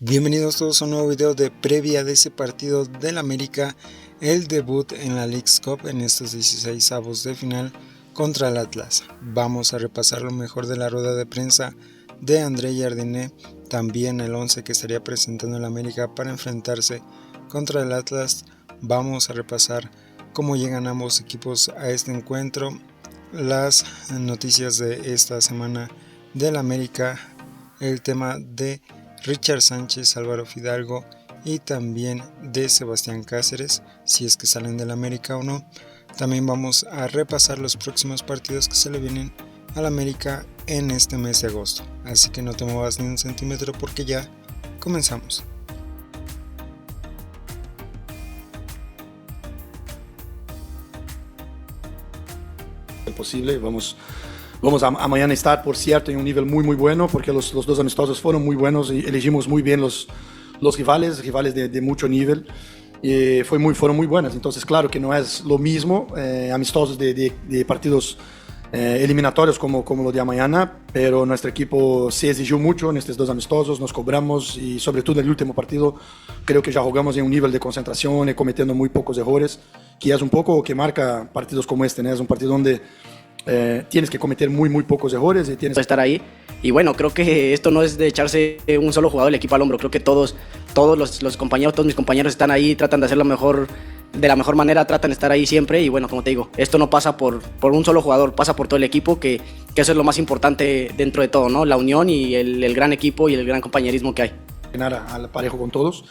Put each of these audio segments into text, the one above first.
Bienvenidos todos a un nuevo video de previa de ese partido del América, el debut en la Leagues Cup en estos 16avos de final contra el Atlas. Vamos a repasar lo mejor de la rueda de prensa de André Jardiné, también el 11 que estaría presentando el América para enfrentarse contra el Atlas. Vamos a repasar cómo llegan ambos equipos a este encuentro, las noticias de esta semana del América, el tema de Richard Sánchez, Álvaro Fidalgo y también de Sebastián Cáceres, si es que salen del América o no. También vamos a repasar los próximos partidos que se le vienen al América en este mes de agosto, así que no te muevas ni un centímetro porque ya comenzamos. Posible, vamos a mañana estar, por cierto, en un nivel muy bueno, porque los dos amistosos fueron muy buenos y elegimos muy bien los rivales de mucho nivel, y fueron muy buenas. Entonces, claro que no es lo mismo amistosos de partidos eliminatorios como lo de mañana, pero nuestro equipo se exigió mucho en estos dos amistosos, nos cobramos y sobre todo en el último partido creo que ya jugamos en un nivel de concentración y cometiendo muy pocos errores, que es un poco que marca partidos como este, ¿no? Es un partido donde tienes que cometer muy pocos errores y tienes que estar ahí. Y bueno, creo que esto no es de echarse un solo jugador del equipo al hombro. Creo que todos los compañeros, todos mis compañeros están ahí, tratan de hacer de la mejor manera, tratan de estar ahí siempre. Y bueno, como te digo, esto no pasa por un solo jugador, pasa por todo el equipo, que eso es lo más importante dentro de todo, ¿no? La unión y el gran equipo y el gran compañerismo que hay. Al parejo con todos.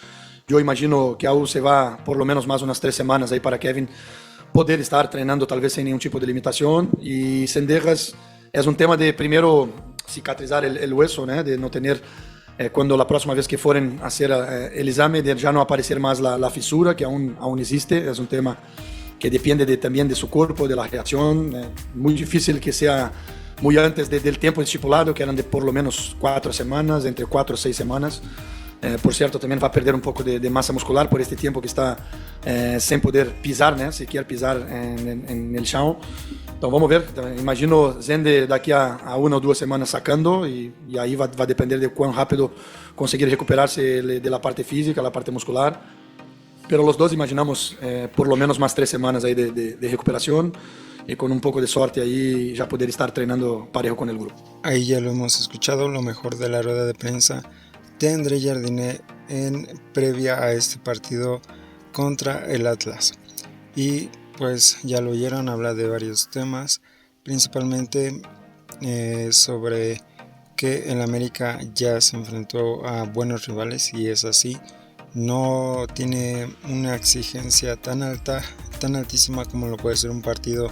Yo imagino que aún se va por lo menos más unas 3 semanas ahí para Kevin poder estar entrenando tal vez sin ningún tipo de limitación. Y Sendejas es un tema de primero cicatrizar el hueso, ¿no? De no tener, cuando la próxima vez que fueren a hacer el examen, de ya no aparecer más la fisura que aún existe. Es un tema que depende también de su cuerpo, de la reacción. Muy difícil que sea muy antes del tiempo estipulado, que eran de por lo menos 4 semanas, entre 4 y 6 semanas. Por cierto, también va a perder un poco de masa muscular por este tiempo que está sin poder pisar, ¿no? Si quiere pisar en el chão. Entonces vamos a ver, imagino Zende de aquí a 1 o 2 semanas sacando y ahí va a depender de cuán rápido conseguir recuperarse de la parte física, la parte muscular. Pero los dos imaginamos por lo menos más 3 semanas ahí de recuperación, y con un poco de suerte ahí ya poder estar entrenando parejo con el grupo. Ahí ya lo hemos escuchado, lo mejor de la rueda de prensa de André Jardiné en previa a este partido contra el Atlas. Y pues ya lo oyeron, habla de varios temas, principalmente sobre que el América ya se enfrentó a buenos rivales y es así. No tiene una exigencia tan altísima como lo puede ser un partido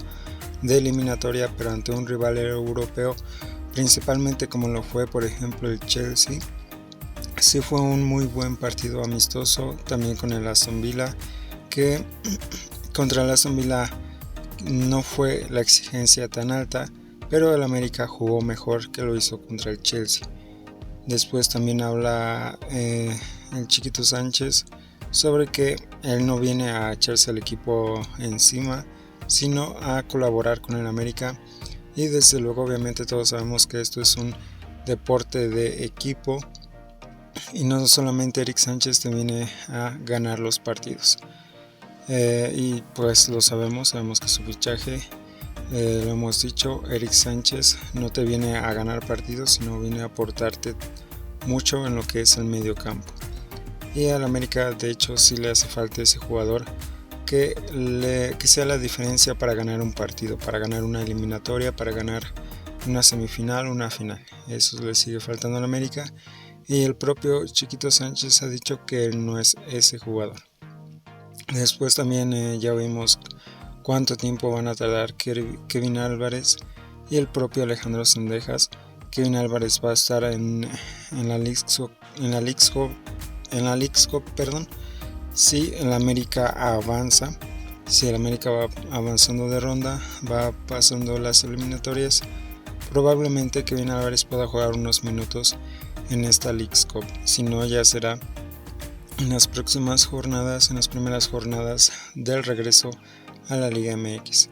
de eliminatoria, pero ante un rival europeo, principalmente como lo fue por ejemplo el Chelsea. Sí fue un muy buen partido amistoso, también con el Aston Villa, que contra el Aston Villa no fue la exigencia tan alta, pero el América jugó mejor que lo hizo contra el Chelsea. Después también habla el Chiquito Sánchez sobre que él no viene a echarse el equipo encima, sino a colaborar con el América. Y desde luego obviamente todos sabemos que esto es un deporte de equipo y no solamente Eric Sánchez te viene a ganar los partidos. Y pues lo sabemos que su fichaje, lo hemos dicho, Eric Sánchez no te viene a ganar partidos, sino viene a aportarte mucho en lo que es el medio campo. Y al América de hecho sí le hace falta ese jugador que sea la diferencia para ganar un partido, para ganar una eliminatoria, para ganar una semifinal, una final. Eso le sigue faltando al América y el propio Chiquito Sánchez ha dicho que no es ese jugador. Después también ya vimos cuánto tiempo van a tardar Kevin Álvarez y el propio Alejandro Sendejas. Kevin Álvarez va a estar en la Leagues Cup, perdón. Si el América avanza, si el América va avanzando de ronda, va pasando las eliminatorias, probablemente Kevin Álvarez pueda jugar unos minutos en esta Leagues Cup. Si no, ya será en las próximas jornadas, en las primeras jornadas del regreso a la Liga MX.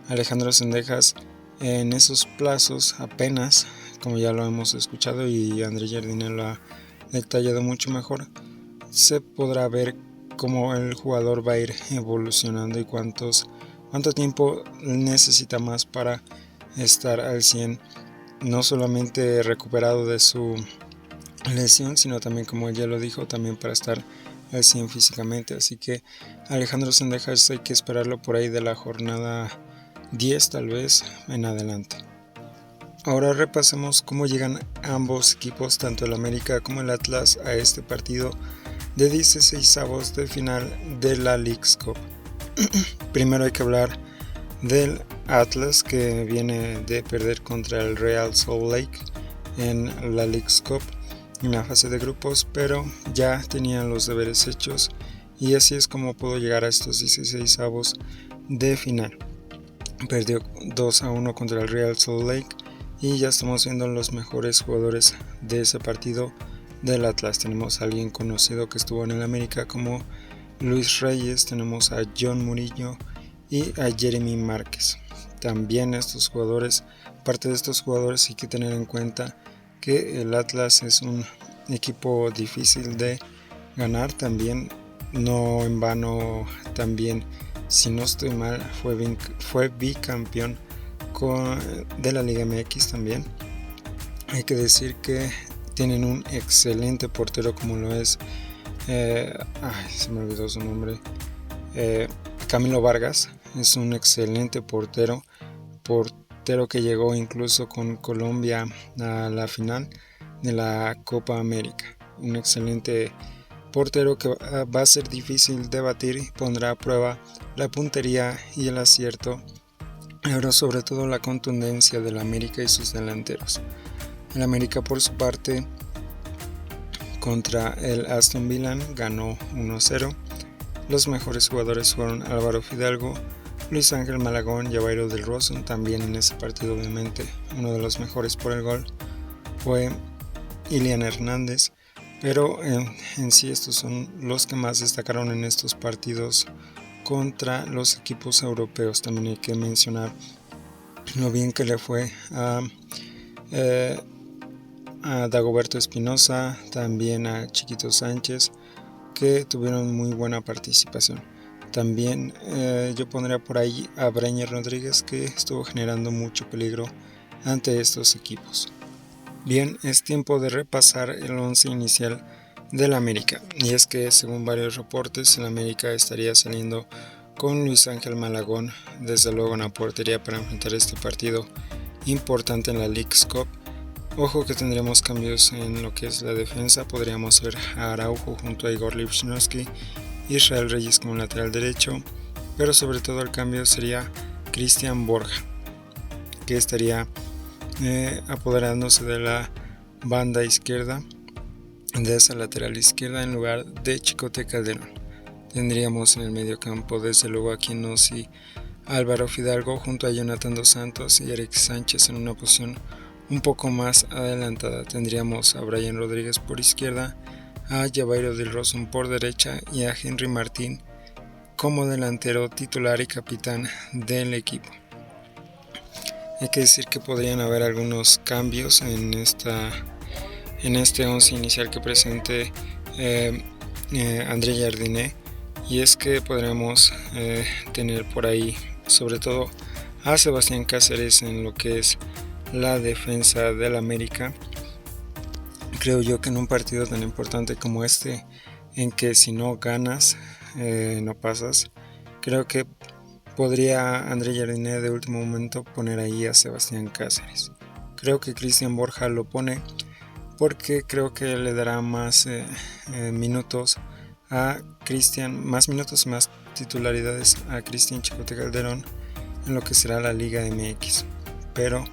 Alejandro Sendejas en esos plazos apenas, como ya lo hemos escuchado y André Jardiné lo ha detallado mucho mejor, se podrá ver cómo el jugador va a ir evolucionando y cuánto tiempo necesita más para estar al 100, no solamente recuperado de su lesión, sino también, como ya lo dijo, también para estar al 100 físicamente. Así que Alejandro Sendejas hay que esperarlo por ahí de la jornada 10 tal vez en adelante. Ahora repasemos cómo llegan ambos equipos, tanto el América como el Atlas, a este partido de 16avos de final de la Leagues Cup. Primero hay que hablar del Atlas, que viene de perder contra el Real Salt Lake en la Leagues Cup en la fase de grupos, pero ya tenían los deberes hechos y así es como pudo llegar a estos 16avos de final. Perdió 2-1 contra el Real Salt Lake y ya estamos viendo los mejores jugadores de ese partido del Atlas. Tenemos a alguien conocido que estuvo en el América como Luis Reyes, tenemos a John Murillo y a Jeremy Márquez. También parte de estos jugadores hay que tener en cuenta que el Atlas es un equipo difícil de ganar también, no en vano también, si no estoy mal, fue bicampeón de la Liga MX también. Hay que decir que tienen un excelente portero como lo es, se me olvidó su nombre, Camilo Vargas. Es un excelente portero que llegó incluso con Colombia a la final de la Copa América. Un excelente portero que va a ser difícil de batir y pondrá a prueba la puntería y el acierto, pero sobre todo la contundencia del América y sus delanteros. El América, por su parte, contra el Aston Villa ganó 1-0. Los mejores jugadores fueron Álvaro Fidalgo, Luis Ángel Malagón y Jairo del Rosso. También en ese partido, obviamente, uno de los mejores por el gol fue Ilian Hernández, pero en sí estos son los que más destacaron en estos partidos contra los equipos europeos. También hay que mencionar lo bien que le fue a Dagoberto Espinosa, también a Chiquito Sánchez, que tuvieron muy buena participación. También yo pondría por ahí a Breñer Rodríguez, que estuvo generando mucho peligro ante estos equipos. Bien, es tiempo de repasar el once inicial del América, y es que según varios reportes el América estaría saliendo con Luis Ángel Malagón desde luego en la portería para enfrentar este partido importante en la Leagues Cup. Ojo que tendremos cambios en lo que es la defensa, podríamos ver a Araujo junto a Igor Lichnowsky, Israel Reyes como lateral derecho, pero sobre todo el cambio sería Cristian Borja, que estaría apoderándose de la banda izquierda, de esa lateral izquierda, en lugar de Chicote Calderón. Tendríamos en el medio campo desde luego a Quinosi, Álvaro Fidalgo junto a Jonathan Dos Santos y Eric Sánchez en una posición un poco más adelantada. Tendríamos a Brian Rodríguez por izquierda, a Jairo del Rosso por derecha y a Henry Martín como delantero titular y capitán del equipo. Hay que decir que podrían haber algunos cambios en este once inicial que presente André Jardiné, y es que podremos tener por ahí sobre todo a Sebastián Cáceres en lo que es la defensa del América. Creo yo que en un partido tan importante como este, en que si no ganas no pasas, creo que podría André Jardiné de último momento poner ahí a Sebastián Cáceres. Creo que Cristian Borja lo pone porque creo que le dará más minutos a Cristian, más minutos y más titularidades a Cristian Chicote Calderón en lo que será la Liga MX. Pero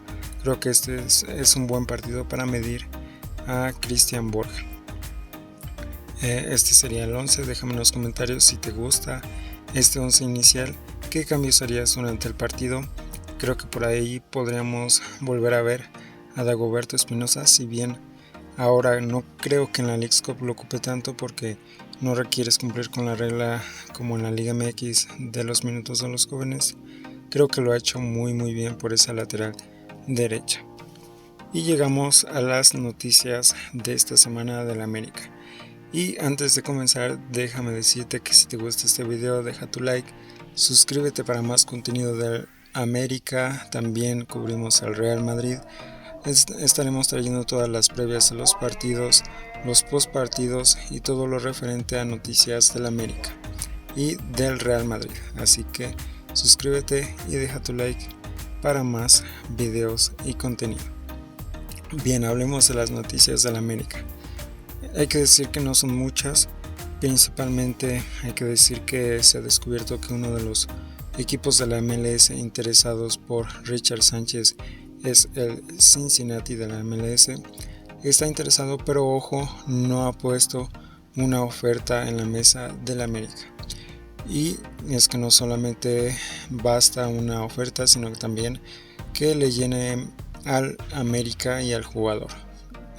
creo que este es un buen partido para medir a Cristian Borja. Este sería el 11. Déjame en los comentarios si te gusta este 11 inicial, qué cambios harías durante el partido. Creo que por ahí podríamos volver a ver a Dagoberto Espinosa, si bien ahora no creo que en la Leagues Cup lo ocupe tanto porque no requieres cumplir con la regla como en la Liga MX de los minutos de los jóvenes. Creo que lo ha hecho muy bien por esa lateral derecha. Y llegamos a las noticias de esta semana del América. Y antes de comenzar, déjame decirte que si te gusta este video, deja tu like, suscríbete para más contenido del América. También cubrimos al Real Madrid. Estaremos trayendo todas las previas de los partidos, los postpartidos y todo lo referente a noticias del América y del Real Madrid. Así que suscríbete y deja tu like para más videos y contenido. Bien, hablemos de las noticias del América. Hay que decir que no son muchas. Principalmente hay que decir que se ha descubierto que uno de los equipos de la MLS interesados por Richard Sánchez es el Cincinnati de la MLS. Está interesado, pero ojo, no ha puesto una oferta en la mesa del América. Y es que no solamente basta una oferta, sino que también que le llene al América y al jugador.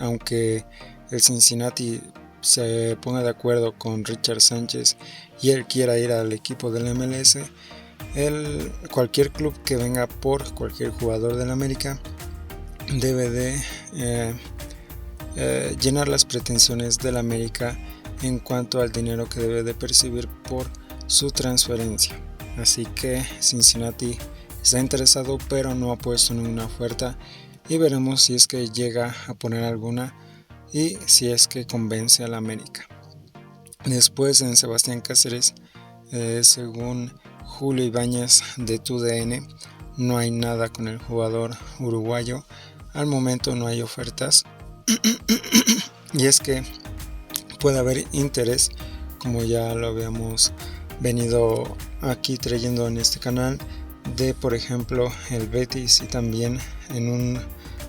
Aunque el Cincinnati se ponga de acuerdo con Richard Sánchez y él quiera ir al equipo del MLS, cualquier club que venga por cualquier jugador del América debe de llenar las pretensiones del América en cuanto al dinero que debe de percibir por su transferencia. Así que Cincinnati está interesado, pero no ha puesto ninguna oferta, y veremos si es que llega a poner alguna y si es que convence al América. Después, en Sebastián Cáceres, según Julio Ibáñez de TUDN, no hay nada con el jugador uruguayo. Al momento no hay ofertas y es que puede haber interés, como ya lo habíamos venido aquí trayendo en este canal, de por ejemplo el Betis, y también en un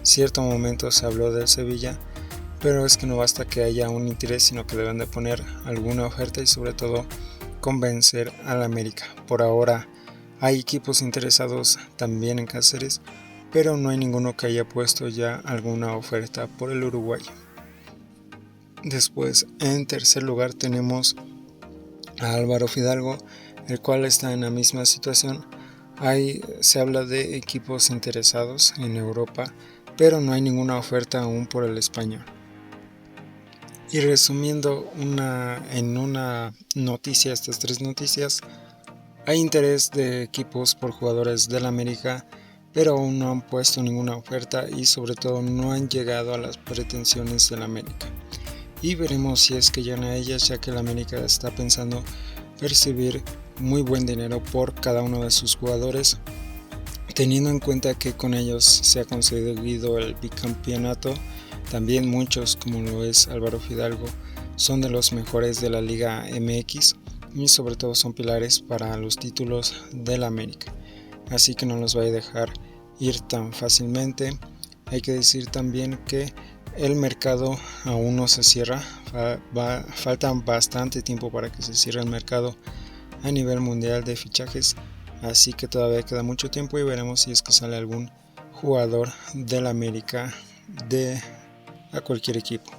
cierto momento se habló del Sevilla, pero es que no basta que haya un interés, sino que deben de poner alguna oferta y sobre todo convencer al América. Por ahora hay equipos interesados también en Cáceres, pero no hay ninguno que haya puesto ya alguna oferta por el uruguayo. Después, en tercer lugar, tenemos a Álvaro Fidalgo, el cual está en la misma situación. Se habla de equipos interesados en Europa, pero no hay ninguna oferta aún por el español. Y resumiendo en una noticia, estas tres noticias, hay interés de equipos por jugadores del América, pero aún no han puesto ninguna oferta y sobre todo no han llegado a las pretensiones del América. Y veremos si es que llegan a ellas, ya que el América está pensando percibir muy buen dinero por cada uno de sus jugadores, teniendo en cuenta que con ellos se ha conseguido el bicampeonato. También muchos, como lo es Álvaro Fidalgo, son de los mejores de la Liga MX y sobre todo son pilares para los títulos del América, así que no los va a dejar ir tan fácilmente. Hay que decir también que el mercado aún no se cierra, falta bastante tiempo para que se cierre el mercado a nivel mundial de fichajes, así que todavía queda mucho tiempo y veremos si es que sale algún jugador del América a cualquier equipo.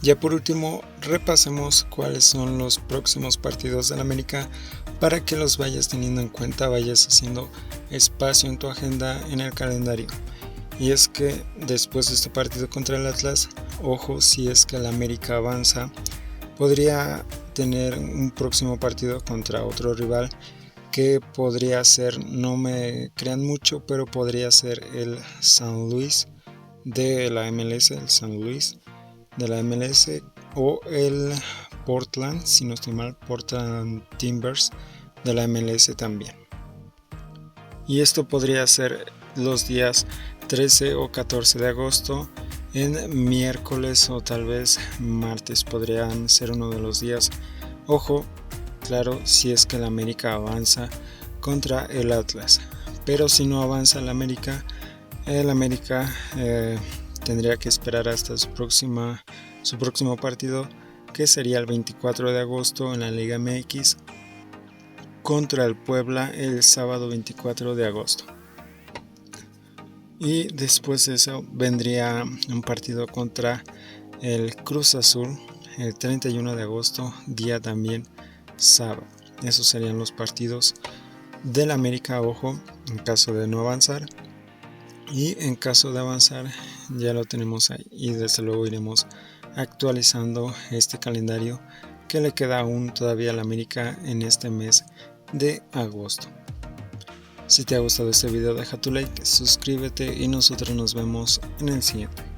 Ya por último, repasemos cuáles son los próximos partidos del América para que los vayas teniendo en cuenta, vayas haciendo espacio en tu agenda, en el calendario. Y es que después de este partido contra el Atlas, ojo, si es que el América avanza, podría tener un próximo partido contra otro rival que podría ser, no me crean mucho, pero podría ser el San Luis de la MLS, el San Luis de la MLS, o el Portland, si no estoy mal, Portland Timbers de la MLS también. Y esto podría ser los días 13 o 14 de agosto, en miércoles o tal vez martes podrían ser uno de los días. Ojo, claro, si es que el América avanza contra el Atlas, pero si no avanza el América tendría que esperar hasta su próximo partido, que sería el 24 de agosto en la Liga MX contra el Puebla el sábado 24 de agosto. Y después de eso vendría un partido contra el Cruz Azul el 31 de agosto, día también sábado. Esos serían los partidos del América, ojo, en caso de no avanzar. Y en caso de avanzar, ya lo tenemos ahí y desde luego iremos actualizando este calendario que le queda aún todavía a la América en este mes de agosto. Si te ha gustado este video, deja tu like, suscríbete y nosotros nos vemos en el siguiente.